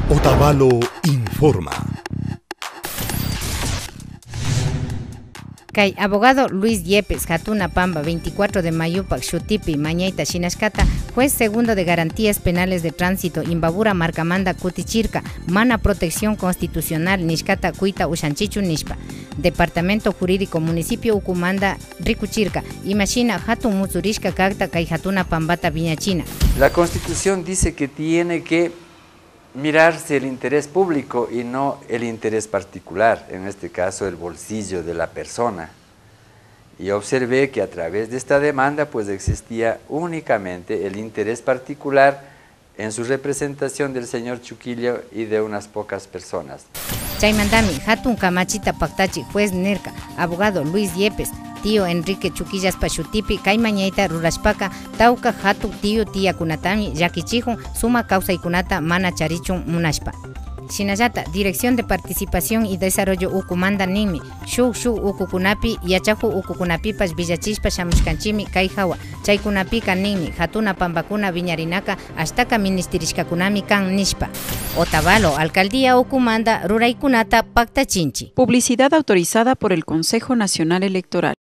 Otavalo informa. Kay abogado Luis Yepes, Hatuna Pamba, 24 de Mayupac, Shutipi, Mañaita, Shinashkata, juez segundo de Garantías Penales de Tránsito, Imbabura, Marcamanda, Cutichirca, Mana Protección Constitucional, Nishkata, Cuita, Ushanchichu, Nishpa. Departamento Jurídico, Municipio Ucumanda, Ricuchirca, Imashina, Hatun Muzurishka, Cacta, Kay Hatuna Pambata, Viñachina. La Constitución dice que tiene que mirarse el interés público y no el interés particular, en este caso el bolsillo de la persona. Y observé que a través de esta demanda pues existía únicamente el interés particular en su representación del señor Chuquillo y de unas pocas personas. Chaymandami, Hatun Kamachita Pactachi, juez Nerca, abogado Luis Yepes, tío Enrique Chuquillas Pachutipi, Kaimañaita Rurashpaka, Tauca Hatu tío tía Kunatami, Yakichijun, Suma Causa y Kunata, Mana Charichun Munashpa. Shinayata, Dirección de Participación y Desarrollo Ucumanda Nimi, Shu Ukukunapi, Yachahu Ukukunapipas, Villachispa, Shamushkanchimi, Kaihawa, Chaykunapika Nimi, Hatuna Pambakuna, Viñarinaka, Ashtaka Ministerishkakunami Kan Nishpa. Otavalo, Alcaldía Ucumanda, Ruraykunata, Pactachinchi. Publicidad autorizada por el Consejo Nacional Electoral.